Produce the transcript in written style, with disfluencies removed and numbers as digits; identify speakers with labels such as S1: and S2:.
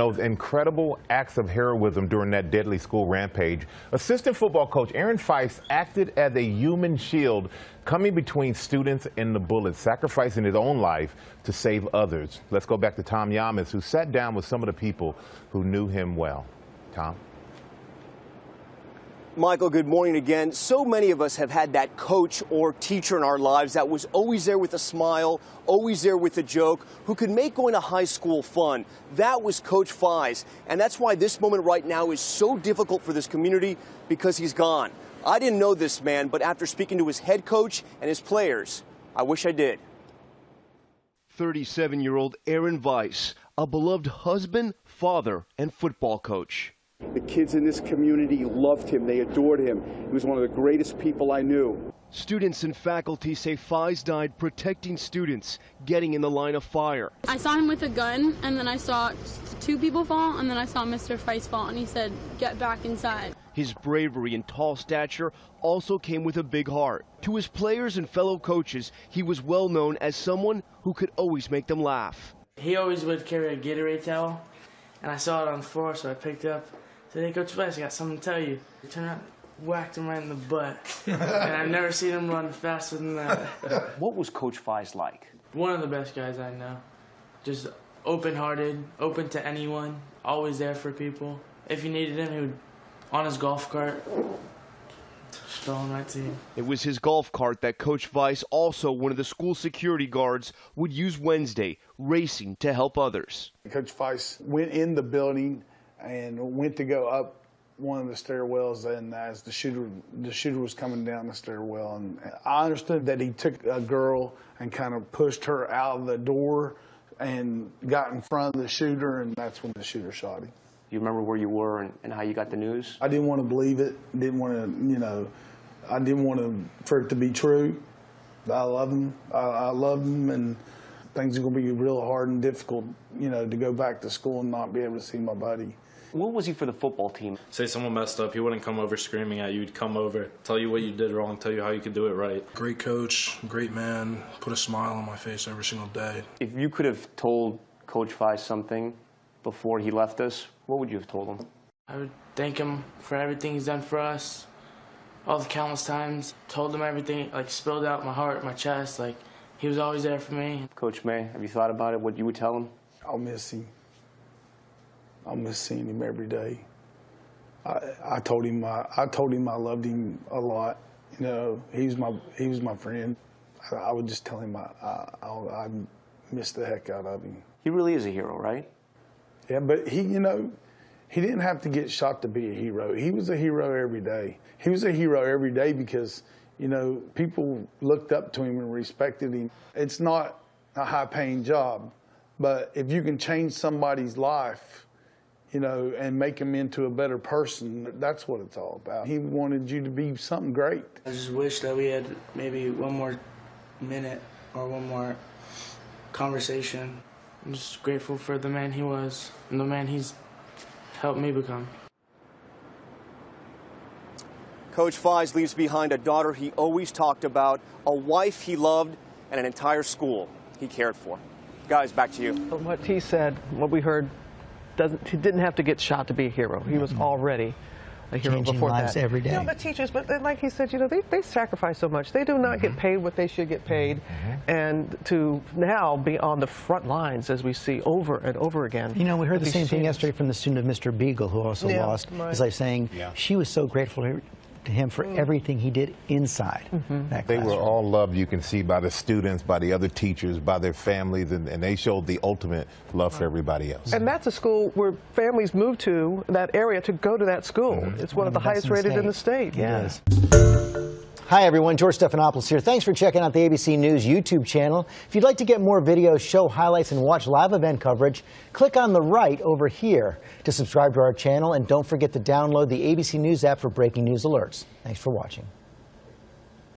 S1: Those incredible acts of heroism during that deadly school rampage. Assistant football coach Aaron Feist acted as a human shield, coming between students and the bullets, sacrificing his own life to save others. Let's go back to Tom Yamas, who sat down with some of the people who knew him well. Tom?
S2: Michael, good morning again. So many of us have had that coach or teacher in our lives that was always there with a smile, always there with a joke, who could make going to high school fun. That was Coach Feist, and that's why this moment right now is so difficult for this community, because he's gone. I didn't know this man, but after speaking to his head coach and his players, I wish I did.
S3: 37-year-old Aaron Feist, a beloved husband, father, and football coach.
S4: The kids in this community loved him. They adored him. He was one of the greatest people I knew.
S3: Students and faculty say Feist died protecting students, getting in the line of fire.
S5: I saw him with a gun, and then I saw two people fall, and then I saw Mr. Feist fall, and he said, "Get back inside."
S3: His bravery and tall stature also came with a big heart. To his players and fellow coaches, he was well known as someone who could always make them laugh.
S6: He always would carry a Gatorade towel, and I saw it on the floor, so I picked it up. Said, "Hey, Coach Feist, I got something to tell you." He turned around, whacked him right in the butt. And I've never seen him run faster than that.
S7: What was Coach Feist like?
S6: One of the best guys I know. Just open-hearted, open to anyone, always there for people. If you needed him, he would, on his golf cart, just throw him right to you.
S3: It was his golf cart that Coach Feist, also one of the school security guards, would use Wednesday, racing to help others.
S8: Coach Feist went in the building and went to go up one of the stairwells, and as the shooter was coming down the stairwell, and I understood that he took a girl and kind of pushed her out of the door and got in front of the shooter, and that's when the shooter shot him.
S7: You remember where you were and how you got the news?
S8: I didn't want to believe it. Didn't want to, I didn't want for it to be true. I love him. I love him, and things are going to be real hard and difficult, to go back to school and not be able to see my buddy.
S7: What was he for the football team?
S9: Say someone messed up, he wouldn't come over screaming at you. He'd come over, tell you what you did wrong, tell you how you could do it right.
S10: Great coach, great man, put a smile on my face every single day.
S7: If you could have told Coach Feist something before he left us, what would you have told him?
S6: I would thank him for everything he's done for us, all the countless times. Told him everything, spilled out my heart, my chest. He was always there for me.
S7: Coach May, have you thought about it, what you would tell him?
S8: I'll miss him. I'll miss seeing him every day. I told him I loved him a lot. He was my friend. I would just tell him I miss the heck out of him.
S7: He really is a hero, right?
S8: Yeah, but he didn't have to get shot to be a hero. He was a hero every day. He was a hero every day because, people looked up to him and respected him. It's not a high-paying job, but if you can change somebody's life, and make him into a better person, that's what it's all about. He wanted you to be something great.
S6: I just wish that we had maybe one more minute or one more conversation. I'm just grateful for the man he was and the man he's helped me become.
S2: Coach Feist leaves behind a daughter he always talked about, a wife he loved, and an entire school he cared for. Guys, back to you.
S11: What he said, what we heard, he didn't have to get shot to be a hero. He was already a hero
S12: changing
S11: before
S12: lives
S11: that.
S12: every day.
S11: The teachers, but like he said, they sacrifice so much. They do not get paid what they should get paid, and to now be on the front lines, as we see over and over again.
S12: We heard the same thing yesterday from the student of Mr. Beagle, who also lost. It's like saying she was so grateful to him for everything he did inside that
S1: They
S12: classroom.
S1: were all loved, you can see, by the students, by the other teachers, by their families, and they showed the ultimate love for everybody else.
S11: And that's a school where families move to that area to go to that school. It's one of the highest rated in the state.
S12: Yes. Hi everyone, George Stephanopoulos here. Thanks for checking out the ABC News YouTube channel. If you'd like to get more videos, show highlights, and watch live event coverage, click on the right over here to subscribe to our channel, and don't forget to download the ABC News app for breaking news alerts. Thanks for watching.